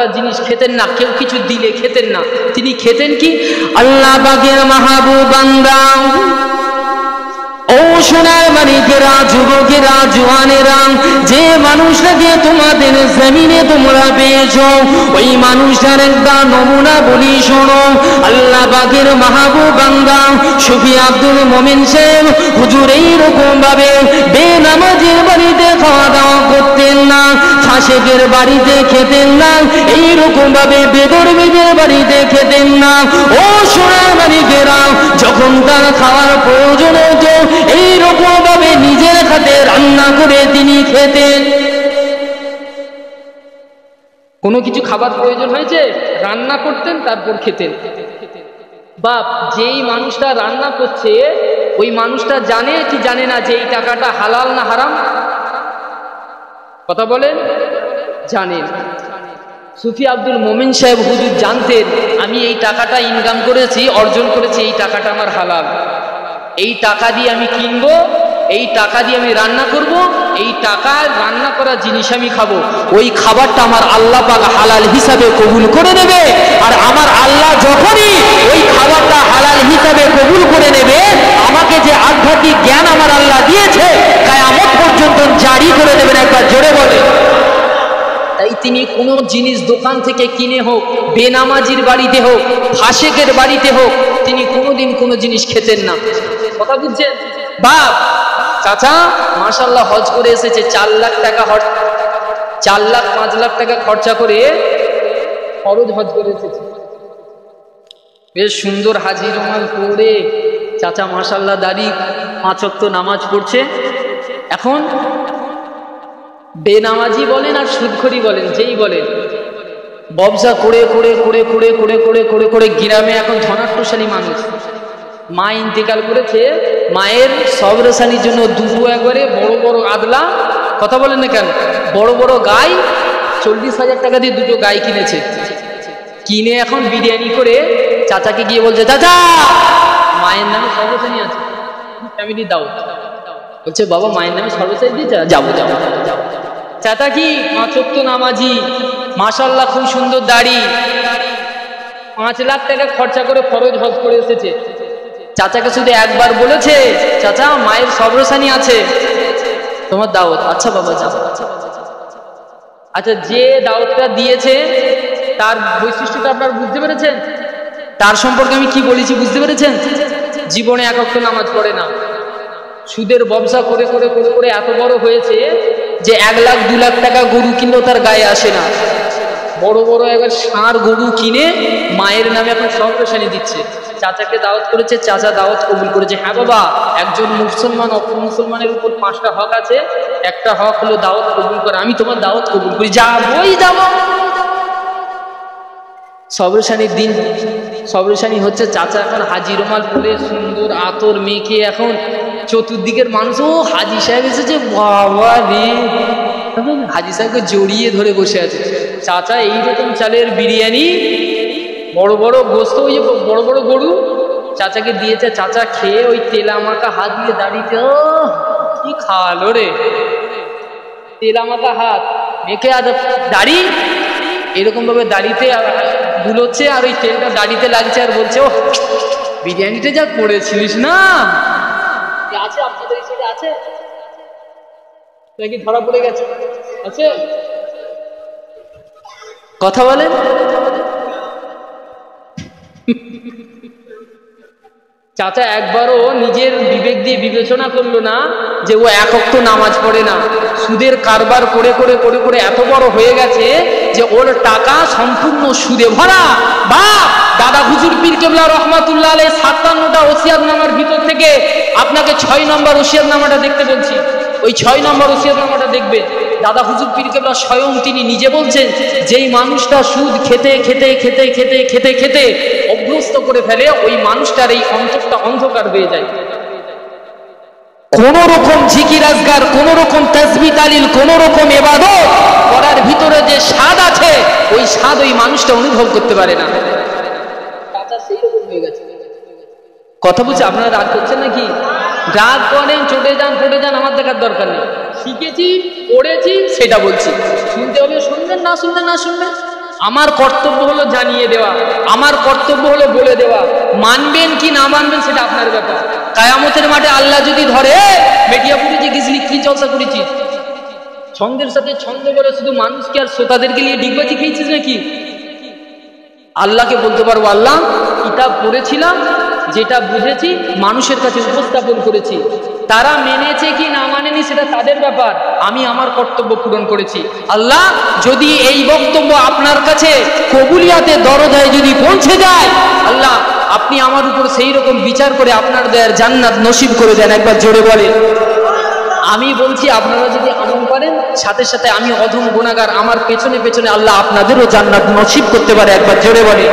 করা জিনিস খেতেন না, কেউ কিছু দিলে খেতেন না। তিনি খেতেন কি? আল্লাহ পাকের মাহবুব বান্দা ও সোনার মানিকেরা, যুবকেরা, জওয়ানেরা, যে মানুষটাকে তোমাদের জমিনে তোমরা পেয়েছো ওই মানুষটার একটা নমুনা বলি শোনো। আল্লাহ পাকের মাহবুব বান্দা শফি আব্দুল মোমিন সাহেব হুজুর এইরকম ভাবে বেনামাজির বাড়িতে খাওয়া দাওয়া করতেন না, ফাসেকের বাড়িতে খেতেন না, এইরকম ভাবে বেদরবিদের বাড়িতে খেতেন না। ও সোনার মানিকেরা, যখন তার খাওয়ার প্রয়োজন হতো এইরকম ভাবে নিজের হাতে রান্না করে তিনি খেতেন। কোনো কিছু খাবার প্রয়োজন হয়েছে রান্না করতেন, তারপর খেতেন। বাপ, যেই মানুষটা রান্না করছে ওই মানুষটা জানে কি জানে না যে এই টাকাটা হালাল না হারাম? কথা বলেন। জানেন। সুফি আব্দুল মোমিন সাহেব হুজুর জানতেন আমি এই টাকাটা ইনকাম করেছি, অর্জন করেছি, এই টাকাটা আমার হালাল, এই টাকা দিয়ে আমি কিনবো, এই টাকা দিয়ে আমি রান্না করব, এই টাকার রান্না করা জিনিস আমি খাবো, ওই খাবারটা আমার আল্লাহ পাক হালাল হিসাবে কবুল করে নেবে। আর আমার আল্লাহ যখনই ওই খাবারটা হালাল হিসাবে কবুল করে নেবে, আমাকে যে আধ্যাত্মিক জ্ঞান আমার আল্লাহ দিয়েছে কিয়ামত পর্যন্ত জারি করে দেবেন। একবার জোরে বলে। তাই তিনি কোনো জিনিস দোকান থেকে কিনে হোক, বেনামাজির বাড়িতে হোক, ফাসেকের বাড়িতে হোক, তিনি কোনোদিন কোনো জিনিস খেতেন না। কথা বুঝছেন? বাপ, চাচা মাশাআল্লাহ হজ করে এসেছে, 4 লাখ টাকা 4 লাখ 5 লাখ টাকা খরচা করে ফরজ হজ করে এসেছে। বেশ সুন্দর হাজি রুমাল পরে চাচা মাশাআল্লাহ দাড়ি, 5 ওয়াক্ত নামাজ পড়ছে। এখন বেনামাজি বলেন আর সুদখোরি বলেন, যেই বলেন, ব্যবসা করে করে করে করে করে করে করে করে গ্রামে এখন ধনাট্যশালী মানুষ। মা ইন্তেকাল করেছে, মায়ের সবরেশানির জন্য দুটো একবারে বড় বড় আদলা, কথা বলেন না কেন, বড় বড় গাই, 40,000 টাকা দিয়ে দুটো গাই কিনেছে। কিনে এখন বিরিয়ানি করে চাচাকে গিয়ে বলছে, চাচা মায়ের নামে সবরেশানি আছে, ফ্যামিলি দাও। বলছে, বাবা মায়ের নামে সর্বসাই দিয়ে যাবো যাবো। চাচা কি 5 ওয়াক্ত নামাজি, মাশাআল্লাহ খুব সুন্দর দাড়ি, 5 লাখ টাকা খরচা করে ফরজ হজ করে এসেছে। চাচাকে শুধু একবার বলেছে, চাচা মায়ের সবরসানি আছে, তোমার দাওয়াত। আচ্ছা বাবা যাও। আচ্ছা, যে দাওয়াতটা দিয়েছে তার বৈশিষ্ট্যটা আপনারা বুঝতে পেরেছেন? তার সম্পর্কে আমি কি বলেছি বুঝতে পেরেছেন? জীবনে 1 ওয়াক্ত নামাজ পড়ে না, সুদের ব্যবসা করে করে করে করে এত বড় হয়েছে যে 1 লাখ 2 লাখ টাকা গরু কিনলেও তার গায়ে আসে না। বড় বড় একবার ষাঁড় গরু কিনে মায়ের নামে এখন সবরেশানি দিচ্ছে। চাচাকে দাওয়াত করেছে, চাচা দাওয়াত কবুল করেছে। হ্যাঁ বাবা, একজন মুসলমান অপর মুসলমানের উপর 5টা হক আছে, একটা হক হলো দাওয়াত কবুল করা। আমি তোমার দাওয়াত কবুল করি, যাবই যাবো। সবরেশানির দিন, সবরেশানি হচ্ছে, চাচা এখন হাজি রুমাল পরে সুন্দর আতর মেখে, এখন চতুর্দিকের মানুষ, ও হাজি সাহেব এসেছে, বাবা রে, হাজি সাহেবকে জড়িয়ে ধরে বসে আছে। চাচা এইরকম চালের বিরিয়ানি, বড় বড় গোস্ত, ওই যে বড় বড় গরু চাচাকে দিয়েছে। চাচা খেয়ে ওই তেলা মাখা হাত দিয়ে দাড়িতে, ও কি খাওয়ালো রে, তেলা মাখা হাত মেখে, আর দাড়ি এরকম ভাবে দাড়িতে গুলোচ্ছে, আর ওই তেলটা দাড়িতে লাগছে, আর বলছে, ও বিরিয়ানিটা যা করেছিলিস না, আছে আপনাদের সাথে আছে নাকি ধরা পড়ে গেছে? আছে? কথা বলেন। চাচা একবারও নিজের বিবেক দিয়ে বিবেচনা করলো না যে ও 1 ওয়াক্ত নামাজ পড়ে না, সুদের কারবার করে করে করে করে এত বড় হয়ে গেছে যে ওর টাকা সম্পূর্ণ সুদে ভরা। বা দাদা হুজুর পীর কেবলা রহমাতুল্লাহ আলাইহি 57টা ওসিয়তনামার ভিতর থেকে আপনাকে 6 নম্বর ওসিয়তনামাটা দেখতে বলছি। ওই 6 নম্বর ওসিয়তনামাটা দেখবে, দাদা হুজুর পীর কেবলা স্বয়ং তিনি নিজে বলছেন, যেই মানুষটা সুদ খেতে খেতে খেতে খেতে খেতে খেতে অভ্যস্ত করে ফেলে, ওই মানুষটার এই অন্তরটা অন্ধকার হয়ে যায়। কোন রকম জিকির আজকার, কোন রকম তাসবিহ তালিল, কোন রকম ইবাদত করার ভিতরে যে স্বাদ আছে, ওই স্বাদ ওই মানুষটা অনুভব করতে পারে না। চাচা সেই রকম হয়ে গেছে। কথা বলছে, আপনারা রাগ করছেন নাকি? রাগ করেন, চটে যান ফটে যান, আমার দেখার দরকার নেই। শিখেছি, পড়েছি, সেটা বলছি। শুনতে হবে শুনবেন, না শুনবেন না শুনবেন, আমার কর্তব্য হলো জানিয়ে দেওয়া, আমার কর্তব্য হলো বলে দেওয়া। মানবেন কি না মানবেন সেটা আপনার ব্যাপার। কায়ামতের মাঠে আল্লাহ যদি ধরে, মেটিয়াপুরে যে গেছিলি কি জলসা করেছিস, ছন্দের সাথে ছন্দ বলে শুধু মানুষকে আর শ্রোতাদেরকে নিয়ে ডিগবাজি খেয়েছিস নাকি? আল্লাহকে বলতে পারবো, আল্লাহ কিতাব পড়েছিলাম, যেটা বুঝেছি মানুষের কাছে উপস্থাপন করেছি, তারা মেনেছে কি না মানেনি সেটা তাদের ব্যাপার, আমি আমার কর্তব্য পূরণ করেছি। আল্লাহ যদি এই বক্তব্য আপনার কাছে কবুলিয়াতে দরজায় যদি পৌঁছে যায়, আল্লাহ আপনি আমার উপর সেই রকম বিচার করে আপনার দয়ার জান্নাত নসিব করে দেন। একবার জোরে বলে। আমি বলছি আপনারা যদি আমল করেন, সাথে সাথে আমি অধম গুনাহগার, আমার পেছনে পেছনে আল্লাহ আপনাদেরও জান্নাত নসিব করতে পারে। একবার জোরে বলে।